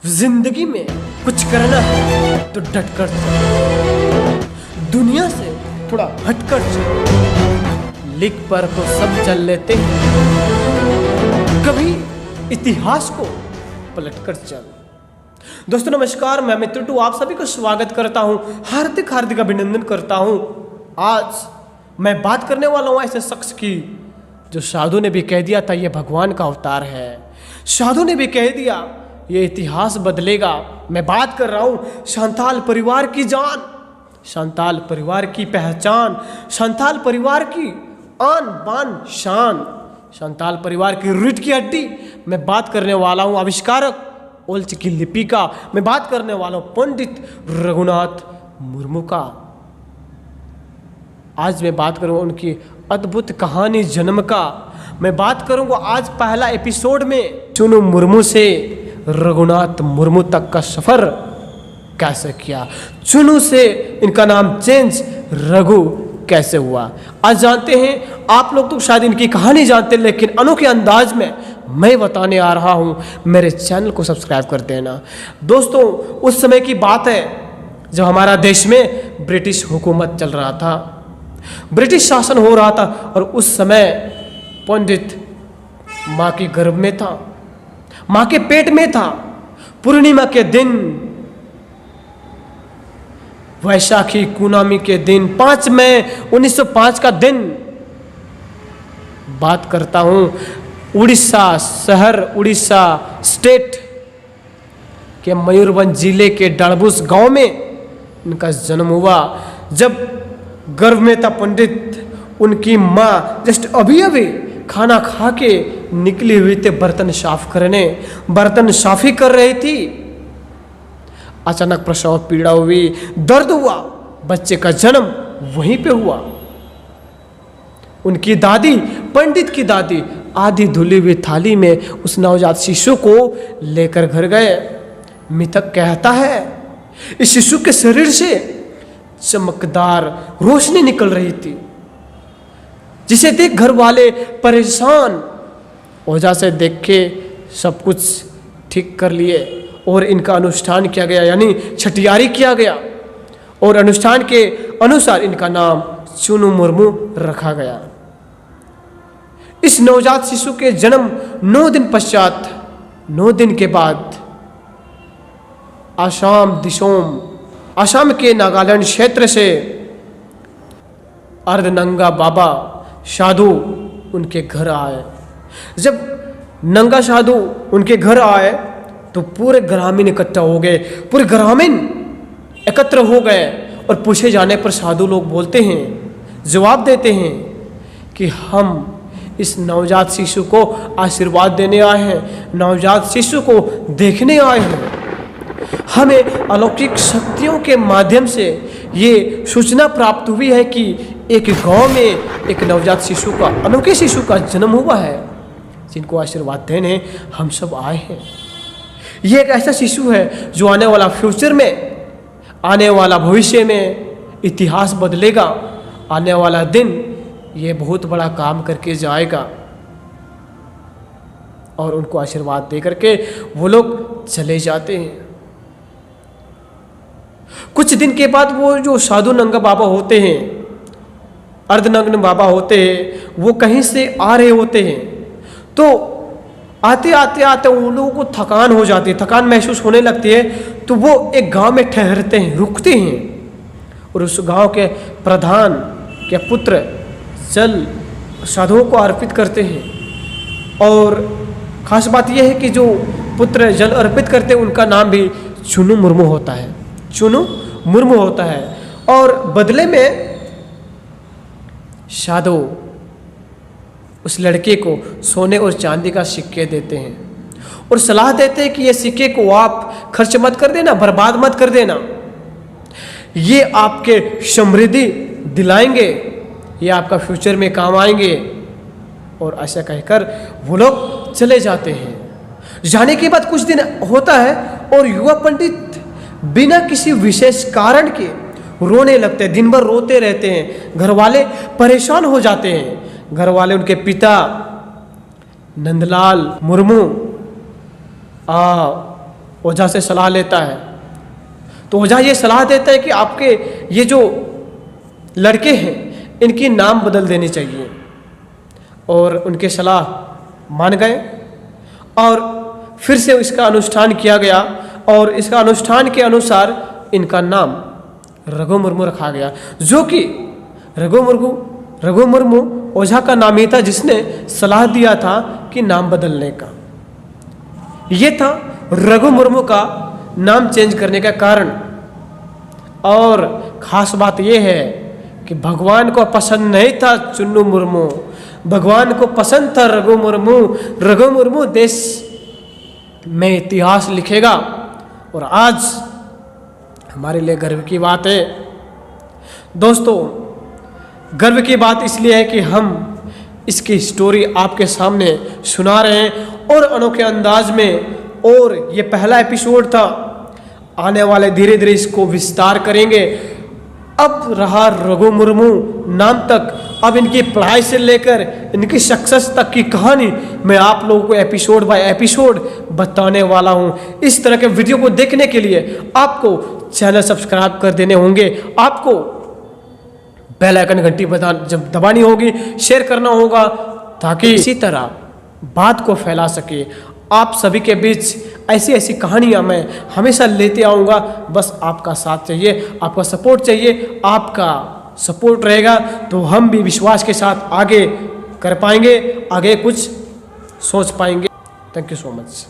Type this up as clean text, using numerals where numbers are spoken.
जिंदगी में कुछ करना है तो डट कर चल, दुनिया से थोड़ा हटकर चल, लिख पर को सब चल लेते हैं, कभी इतिहास को पलट कर चल। दोस्तों नमस्कार, मैं मित्र टू आप सभी को स्वागत करता हूं, हार्दिक हार्दिक अभिनंदन करता हूं। आज मैं बात करने वाला हूं ऐसे शख्स की जो साधु ने भी कह दिया था ये भगवान का अवतार है। साधु ने भी कह दिया ये इतिहास बदलेगा। मैं बात कर रहा हूँ संथाल परिवार की जान, संथाल परिवार की पहचान, संथाल परिवार की आन बान शान, संथाल परिवार की रीढ़ की हड्डी। मैं बात करने वाला हूँ आविष्कारक ओल्च की लिपि का। मैं बात करने वाला हूँ पंडित रघुनाथ मुर्मू का। आज मैं बात करूँगा उनकी अद्भुत कहानी जन्म का। मैं बात करूँगा आज पहला एपिसोड में चुनू मुर्मू से रघुनाथ मुर्मू तक का सफर कैसे किया, चुनू से इनका नाम चेंज रघु कैसे हुआ। आज जानते हैं। आप लोग तो शायद इनकी कहानी जानते हैं, लेकिन अनोखे अंदाज में मैं बताने आ रहा हूं। मेरे चैनल को सब्सक्राइब कर देना। दोस्तों उस समय की बात है जब हमारा देश में ब्रिटिश हुकूमत चल रहा था, ब्रिटिश शासन हो रहा था, और उस समय पंडित माँ के गर्भ में था, माँ के पेट में था। पूर्णिमा के दिन, वैशाखी पूर्णिमा के दिन, 5 मई 1905 का दिन बात करता हूं। उड़ीसा शहर, उड़ीसा स्टेट के मयूरभंज जिले के डड़बुस गांव में इनका जन्म हुआ। जब गर्भ में था पंडित, उनकी माँ जस्ट अभी अभी खाना खा के निकली हुई थे बर्तन साफ करने, बर्तन साफी कर रही थी। अचानक प्रसव पीड़ा हुई, दर्द हुआ, बच्चे का जन्म वहीं पे हुआ। उनकी दादी, पंडित की दादी, आधी धुली हुई थाली में उस नवजात शिशु को लेकर घर गए। मिथक कहता है इस शिशु के शरीर से चमकदार रोशनी निकल रही थी, जिसे देख घर वाले परेशान। ओझा से देख के सब कुछ ठीक कर लिए और इनका अनुष्ठान किया गया, यानी छठियारी किया गया, और अनुष्ठान के अनुसार इनका नाम चुनू मुर्मू रखा गया। इस नवजात शिशु के जन्म 9 दिन पश्चात, 9 दिन के बाद आसाम के नागालैंड क्षेत्र से अर्धनंगा बाबा साधु उनके घर आए। जब नंगा साधु उनके घर आए तो पूरे ग्रामीण इकट्ठा हो गए, पूरे ग्रामीण एकत्र हो गए, और पूछे जाने पर साधु लोग बोलते हैं, जवाब देते हैं कि हम इस नवजात शिशु को आशीर्वाद देने आए हैं, नवजात शिशु को देखने आए हैं। हमें अलौकिक शक्तियों के माध्यम से ये सूचना प्राप्त हुई है कि एक गांव में एक नवजात शिशु का, अनोखे शिशु का जन्म हुआ है, जिनको आशीर्वाद देने हम सब आए हैं। ये एक ऐसा शिशु है जो आने वाला फ्यूचर में, आने वाला भविष्य में इतिहास बदलेगा। आने वाला दिन ये बहुत बड़ा काम करके जाएगा। और उनको आशीर्वाद दे करके वो लोग चले जाते हैं। कुछ दिन के बाद वो जो साधु नंगा बाबा होते हैं, अर्धनग्न बाबा होते हैं, वो कहीं से आ रहे होते हैं। तो आते आते उन लोगों को थकान हो जाती है, थकान महसूस होने लगती है। तो वो एक गांव में ठहरते हैं, रुकते हैं, और उस गांव के प्रधान के पुत्र जल साधुओं को अर्पित करते हैं। और खास बात यह है कि जो पुत्र जल अर्पित करते हैं उनका नाम भी चुनू मुर्मू होता है, चुनू मुर्मू होता है। और बदले में साधु उस लड़के को सोने और चांदी का सिक्के देते हैं, और सलाह देते हैं कि ये सिक्के को आप खर्च मत कर देना, बर्बाद मत कर देना, ये आपके समृद्धि दिलाएंगे, ये आपका फ्यूचर में काम आएंगे। और ऐसा कहकर वो लोग चले जाते हैं। जाने के बाद कुछ दिन होता है और युवा पंडित बिना किसी विशेष कारण के रोने लगते हैं, दिन भर रोते रहते हैं। घर वाले परेशान हो जाते हैं। घर वाले, उनके पिता नंदलाल मुर्मू ओझा से सलाह लेता है तो ओझा ये सलाह देता है कि आपके ये जो लड़के हैं इनकी नाम बदल देनी चाहिए। और उनके सलाह मान गए और फिर से इसका अनुष्ठान किया गया और इसका अनुष्ठान के अनुसार इनका नाम रघु मुर्मू रखा गया, जो कि रघु मुर्मू ओझा का नाम ही था जिसने सलाह दिया था कि नाम बदलने का। ये था रघु मुर्मू का नाम चेंज करने का कारण। और खास बात यह है कि भगवान को पसंद नहीं था चुन्नू मुर्मू, भगवान को पसंद था रघु मुर्मू। रघु मुर्मू देश में इतिहास लिखेगा और आज हमारे लिए गर्व की बात है। दोस्तों, गर्व की बात इसलिए है कि हम इसकी स्टोरी आपके सामने सुना रहे हैं और अनोखे अंदाज में। और ये पहला एपिसोड था, आने वाले धीरे धीरे इसको विस्तार करेंगे। अब रहा रघु मुर्मू नाम तक, अब इनकी पढ़ाई से लेकर इनकी सक्सेस तक की कहानी मैं आप लोगों को एपिसोड बाय एपिसोड बताने वाला हूं। इस तरह के वीडियो को देखने के लिए आपको चैनल सब्सक्राइब कर देने होंगे, आपको बेल आइकन घंटी जब दबानी होगी, शेयर करना होगा ताकि इसी तरह बात को फैला सके। आप सभी के बीच ऐसी ऐसी कहानियां मैं हमेशा लेते आऊँगा। बस आपका साथ चाहिए, आपका सपोर्ट चाहिए। आपका सपोर्ट रहेगा तो हम भी विश्वास के साथ आगे कर पाएंगे, आगे कुछ सोच पाएंगे। Thank you so much.